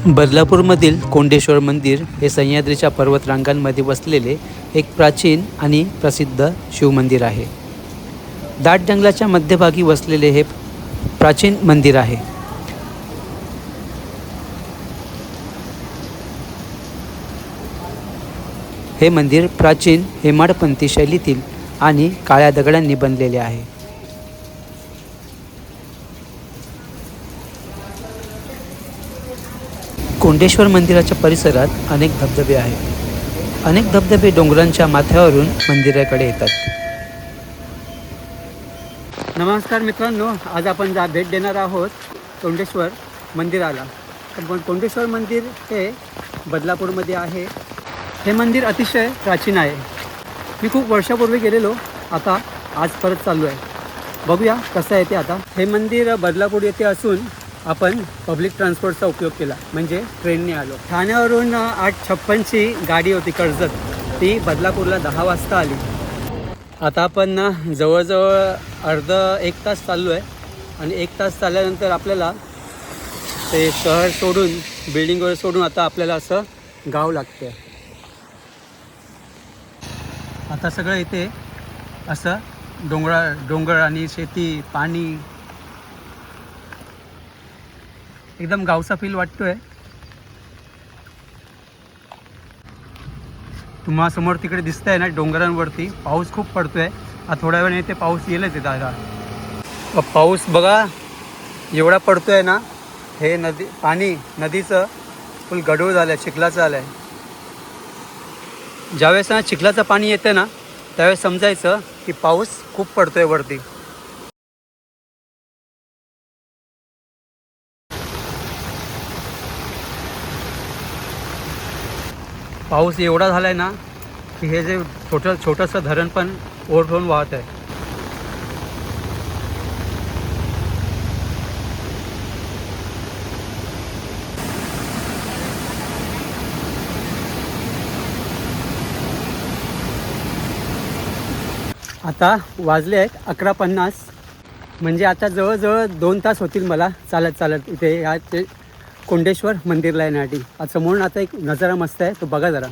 बदलापूरमधील कोंडेश्वर मंदिर हे सह्याद्रीच्या पर्वतरांगांमध्ये वसलेले एक प्राचीन आणि प्रसिद्ध शिवमंदिर आहे. दाट जंगलाच्या मध्यभागी वसलेले हे प्राचीन मंदिर आहे. हे मंदिर प्राचीन हेमाडपंथी शैलीतील आणि काळ्या दगडांनी बनलेले आहे. कोंडेश्वर मंदिराच्या परिसरात अनेक धबधबे आहेत. अनेक धबधबे डोंगरांच्या माथ्यावरून मंदिराकडे येतात. नमस्कार मित्रांनो, आज आपण भेट देणार आहोत कोंडेश्वर मंदिराला. कोंडेश्वर मंदिर हे बदलापूरमध्ये आहे. हे मंदिर अतिशय प्राचीन आहे. मी खूप वर्षापूर्वी गेलेलो, आता आज परत चाललो आहे. बघूया कसं आहे ते. आता हे मंदिर बदलापूर येथे असून आपण पब्लिक ट्रान्सपोर्टचा उपयोग केला, म्हणजे ट्रेनने आलो. ठाण्यावरून 8:56ची गाडी होती कर्जत, ती बदलापूरला 10 वाजता आली. आता आपण जवळजवळ एक तास चाललो आहे आणि 1 तास चालल्यानंतर आपल्याला ते शहर सोडून, बिल्डिंग वगैरे सोडून आता आपल्याला असं गाव लागतं. आता सगळं इथे असं डोंगर आणि शेती, पाणी, एकदम गावचा फील वाटतोय. तुम्हाला समोर तिकडे दिसतंय ना, डोंगरांवरती पाऊस खूप पडतोय. आता थोड्या वेळाने इथे पाऊस येईलच आहे. दादा पाऊस बघा एवढा पडतोय ना, हे नदीचं फुल गढूळ झालं, चिखलाचं आलं आहे. ज्यावेळेस ना चिखलाचं पाणी येतं ना, त्यावेळेस समजायचं की पाऊस खूप पडतोय वरती. पाऊस एवढा झाला आहे ना की हे जे छोटंसं धरण पण ओव्हरफ्लोन वाहत आहे. आता वाजले आहेत 11:50, म्हणजे आता जवळजवळ 2 तास होतील मला चालत इथे या कोंडेश्वर मंदिरला येण्यासाठी. आज समोरून आता एक नजारा मस्त आहे, तो बघा जरा.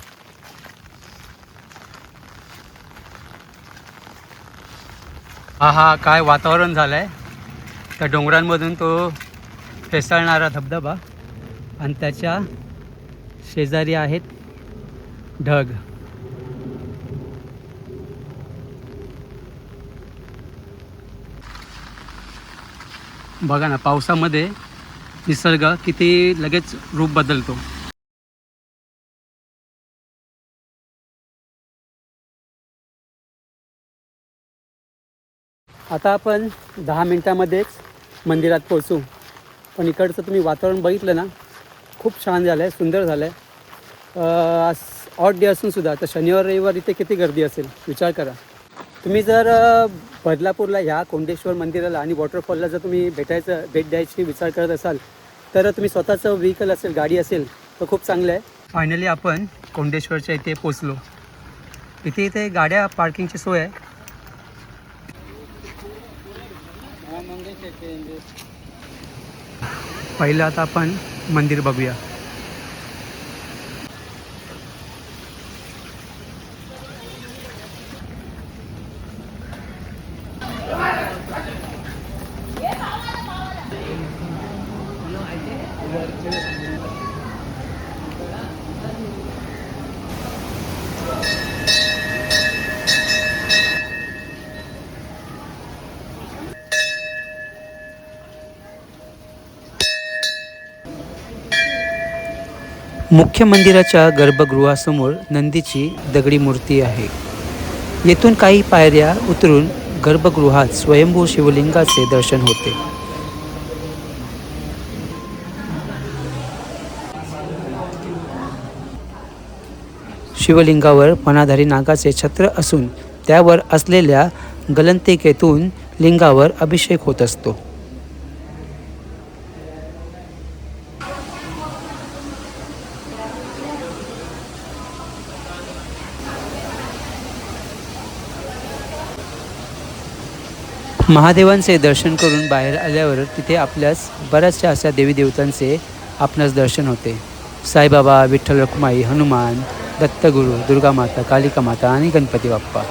हा काय वातावरण झालं आहे. त्या डोंगरांमधून तो फेसाळणारा धबधबा आणि त्याच्या शेजारी आहेत ढग. बघा ना, पावसामध्ये निसर्ग किती लगेच रूप बदलतो. आता आपण 10 मिनटामध्येच मंदिरात पोहोचू. पण इकडचं तुम्ही वातावरण बघितलं ना, खूप छान झालं आहे, सुंदर झालं आहे. आज ऑड डे असून सुद्धा आता शनिवार रविवार इथे किती गर्दी असेल विचार करा. तुम्ही जर बदलापूरला ह्या कोंडेश्वर मंदिराला आणि वॉटरफॉलला जर तुम्ही भेट द्यायची विचार करत असाल, तर तुम्ही स्वतःचं व्हेकल असेल, गाडी असेल, तर खूप चांगलं आहे. फायनली आपण कोंडेश्वरच्या इथे पोचलो. इथे गाड्या पार्किंगची सोय आहे. पहिलं आता आपण मंदिर बघूया. मुख्य मंदिराच्या गर्भगृहासमोर नंदीची दगडी मूर्ती आहे. येथून काही पायऱ्या उतरून गर्भगृहात स्वयंभू शिवलिंगाचे दर्शन होते. शिवलिंगावर पणाधारी नागाचे छत्र असून त्यावर असलेल्या गलंतिकेतून लिंगावर अभिषेक होत असतो. महादेवांचे दर्शन करून बाहेर आल्यावर तिथे आपल्यास बऱ्याचशा अशा देवी देवतांचे आपणास दर्शन होते. साईबाबा, विठ्ठल रखुमाई, हनुमान, दत्तगुरू, दुर्गामाता, कालिका माता आणि गणपती बाप्पा.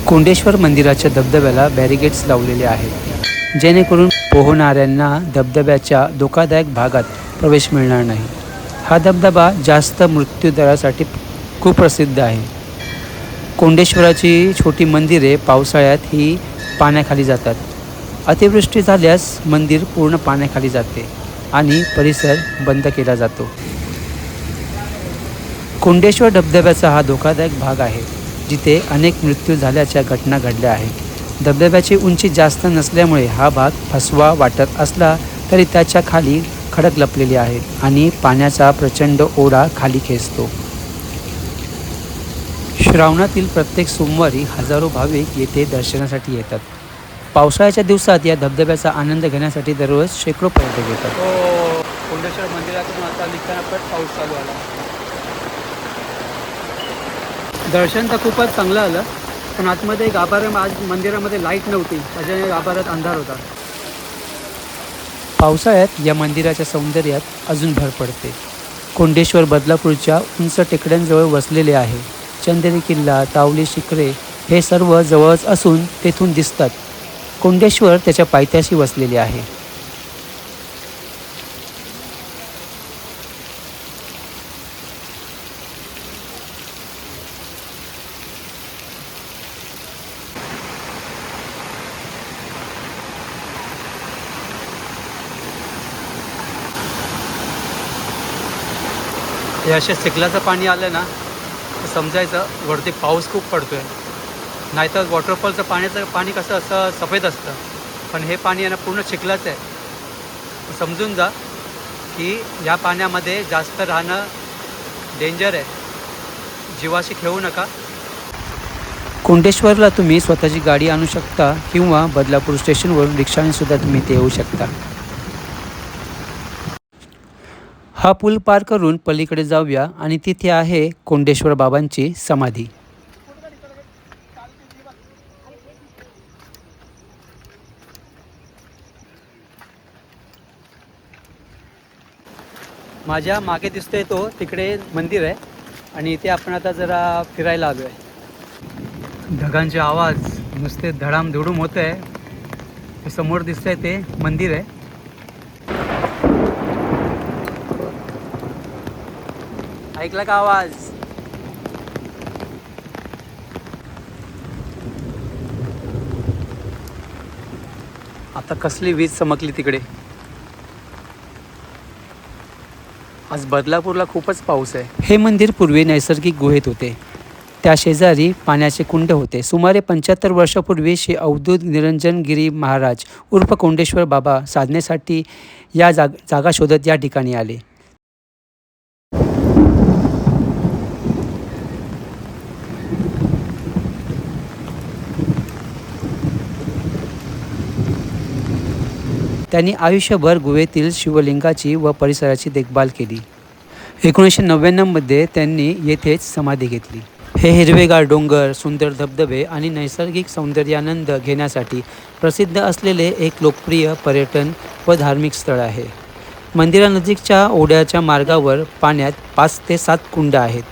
कोंडेश्वर मंदिराच्या धबधब्याला बॅरिगेट्स लावलेले आहेत, जेणेकरून पोहणाऱ्यांना धबधब्याच्या धोकादायक भागात प्रवेश मिळणार नाही. हा धबधबा जास्त मृत्यूदरासाठी खूप प्रसिद्ध आहे. कोंडेश्वराची छोटी मंदिरे पावसाळ्यात ही पाण्याखाली जातात. अतिवृष्टी झाल्यास मंदिर पूर्ण पाण्याखाली जाते आणि परिसर बंद केला जातो. कोंडेश्वर धबधब्याचा हा धोकादायक भाग आहे, जिथे अनेक मृत्यू झाल्याच्या घटना घडल्या आहेत. धबधब्याची उंची जास्त नसल्यामुळे हा भाग फसवा वाटत असला तरी त्याच्या खाली खडक लपलेले आहेत आणि पाण्याचा प्रचंड ओढा खाली खेचतो. श्रावणातील प्रत्येक सोमवारी हजारो भाविक येथे दर्शनासाठी येतात. पावसाळ्याच्या दिवसात या धबधब्याचा आनंद घेण्यासाठी दररोज शेकडो पर्यटक येतात. कोंडेश्वर मंदिरातून आता निघताना पाऊस चालू आला. दर्शन तर खूपच चांगलं आलं, पण आतमध्ये गाभाऱ्यात आज मंदिरामध्ये लाईट नव्हती, त्याच्याने गाभाऱ्यात अंधार होता. पावसाळ्यात या मंदिराच्या सौंदर्यात अजून भर पडते. कोंडेश्वर बदलापूरच्या उंच टेकड्यांजवळ वसलेले आहे. चंदेरी किल्ला, तावली शिखरे हे सर्व जवळच असून तेथून दिसतात. कोंडेश्वर त्याच्या पायथ्याशी वसलेले आहे. हे असे चिखलाचं पाणी आलं ना, तर समजायचं वरती पाऊस खूप पडतो आहे. नाहीतर वॉटरफॉलचं पाणी कसं असं सफेद असतं, पण हे पाणी आहे ना पूर्ण चिखलाचं आहे. समजून जा की या पाण्यामध्ये जास्त राहणं डेंजर आहे. जीवाशी खेळू नका. कोंडेश्वरला तुम्ही स्वतःची गाडी आणू शकता किंवा बदलापूर स्टेशनवरून रिक्षाने सुद्धा तुम्ही इथे येऊ शकता. हा पूल पार करून पलीकडे जाऊया आणि तिथे आहे कोंडेश्वर बाबांची समाधी. माझ्या मागे दिसतोय तो तिकडे मंदिर आहे आणि इथे आपण आता जरा फिरायला आलो आहे. ढगांचे आवाज नुसते धडामधुडूम होत आहे. समोर दिसतंय ते मंदिर आहे. ऐकला का आवाज? आता कसली वीज चमकली तिकडे. आज बदलापूरला खूपच पाऊस आहे. हे मंदिर पूर्वी नैसर्गिक गुहेत होते. त्या शेजारी पाण्याचे कुंड होते. सुमारे 75 वर्षापूर्वी श्री अवधूत निरंजन गिरी महाराज उर्फ कोंडेश्वर बाबा साधनेसाठी या जागा शोधत या ठिकाणी आले. त्यांनी आयुष्यभर गुहेतील शिवलिंगाची व परिसराची देखभाल केली. 1999 त्यांनी येथेच समाधी घेतली. हे हिरवेगार डोंगर, सुंदर धबधबे आणि नैसर्गिक सौंदर्यानंद घेण्यासाठी प्रसिद्ध असलेले एक लोकप्रिय पर्यटन व धार्मिक स्थळ आहे. मंदिरानजीकच्या ओढ्याच्या मार्गावर पाण्यात 5 ते 7 कुंड आहेत.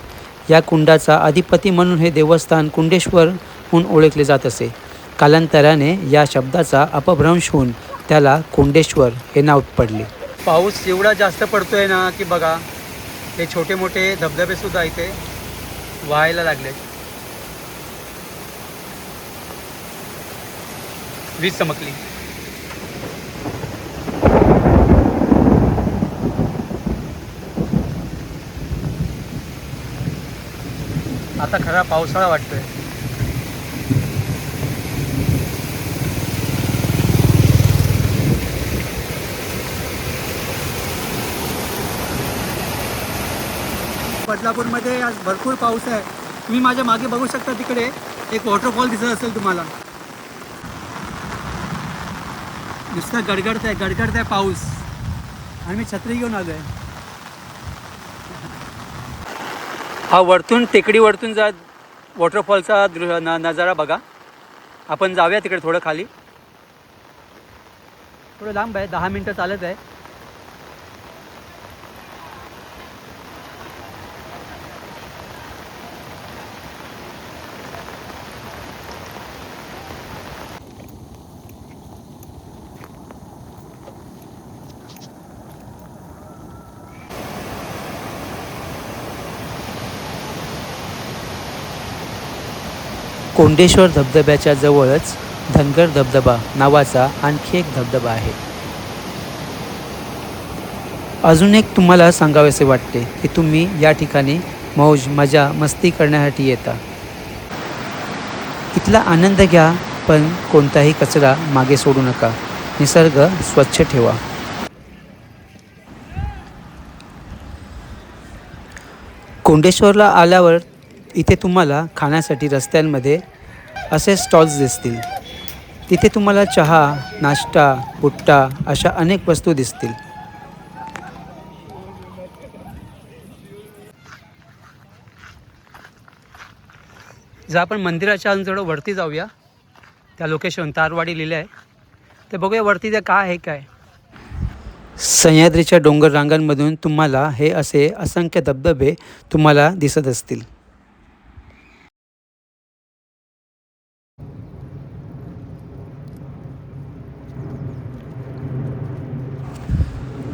या कुंडाचा अधिपती म्हणून हे देवस्थान कुंडेश्वर म्हणून ओळखले जात असे. कालांतराने या शब्दाचा अपभ्रंश होऊन त्याला कोंडेश्वर हे नाव पडले. पाऊस एवढा जास्त पडतोय ना की बघा, हे छोटे मोठे धबधबे सुद्धा इथे वाहायला लागले. वीज चमकली. आता खरा पावसाळा वाटतोय. बदलापूरमध्ये आज भरपूर पाऊस आहे. तुम्ही माझ्या मागे बघू शकता, तिकडे एक वॉटरफॉल दिसत असेल तुम्हाला. नुसता गडगडत आहे पाऊस आणि मी छत्री घेऊन आलो आहे. हा वरतून टेकडी वरतून जा वॉटरफॉलचा नजारा बघा. आपण जाऊया तिकडे थोडं खाली. थोडं लांब आहे, 10 मिनटं चालत आहे. कोंडेश्वर धबधब्याच्या जवळच धनगर धबधबा नावाचा आणखी एक धबधबा आहे. अजून एक तुम्हाला सांगावेसे वाटते की तुम्ही या ठिकाणी मौज मजा मस्ती करण्यासाठी येता. इथला आनंद घ्या, पण कोणताही कचरा मागे सोडू नका. निसर्ग स्वच्छ ठेवा. कोंडेश्वरला आल्यावर इथे तुम्हाला खाण्यासाठी रस्त्यांमध्ये असे स्टॉल्स दिसतील. तिथे तुम्हाला चहा, नाश्ता, भुट्टा अशा अनेक वस्तू दिसतील. जर आपण मंदिराच्या अजून थोडं वरती जाऊया, त्या लोकेशन तारवाडी लिहिलं आहे ते बघूया वरती ते काय आहे काय. सह्याद्रीच्या डोंगर रांगांमधून तुम्हाला हे असे असंख्य धबधबे तुम्हाला दिसत असतील.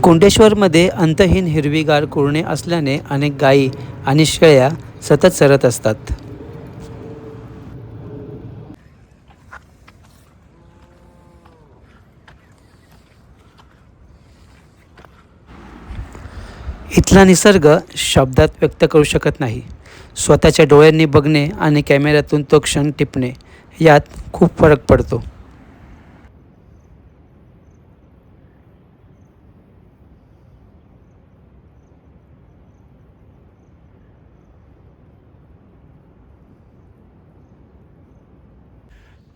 कोंडेश्वरमध्ये अंतहीन हिरवीगार कुरणे असल्याने अनेक गायी आणि शेळ्या सतत चरत असतात. इथला निसर्ग शब्दात व्यक्त करू शकत नाही. स्वतःच्या डोळ्यांनी बघणे आणि कॅमेऱ्यातून तो क्षण टिपणे यात खूप फरक पडतो.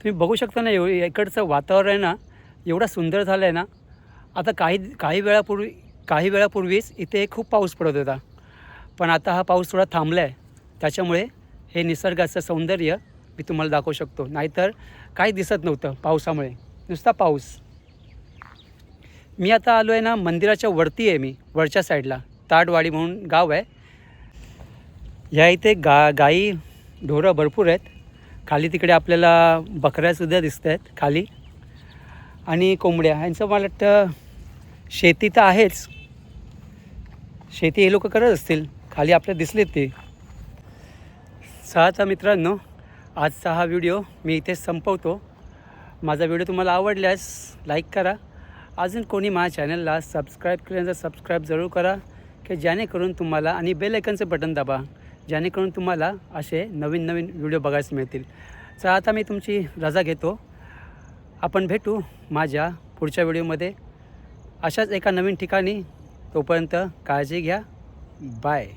तुम्ही बघू शकता ना, इकडचं वातावरण आहे ना एवढं सुंदर झालं आहे ना. आता काही वेळापूर्वीच इथे खूप पाऊस पडत होता, पण आता हा पाऊस थोडा थांबला आहे. त्याच्यामुळे हे निसर्गाचं सौंदर्य मी तुम्हाला दाखवू शकतो. नाहीतर काही दिसत नव्हतं पावसामुळे, नुसता पाऊस. मी आता आलो आहे ना मंदिराच्या वरती आहे, मी वरच्या साईडला ताडवाडी म्हणून गाव आहे. ह्या इथे गाई ढोरं भरपूर आहेत. खाली तिकडे आपल्याला बकऱ्यासुद्धा दिसत आहेत खाली, आणि कोंबड्या. ह्यांचं मला वाटतं शेती तर आहेच, शेती हे लोक करत असतील. खाली आपल्याला दिसलेत ते. चला मित्रांनो, आजचा हा व्हिडिओ मी इथेच संपवतो. माझा व्हिडिओ तुम्हाला आवडल्यास लाईक करा. अजून कोणी माझ्या चॅनलला सबस्क्राईब केल्यानंतर सबस्क्राईब जरूर करा, की जेणेकरून तुम्हाला, आणि बेल आयकनचं बटन दाबा, जेणेकरून तुम्हाला असे नवीन नवीन व्हिडिओ बघायला मिळतील. चला आता मी तुमची रजा घेतो. आपण भेटू माझ्या पुढच्या व्हिडिओमध्ये अशाच एका नवीन ठिकाणी. तोपर्यंत काळजी घ्या. बाय.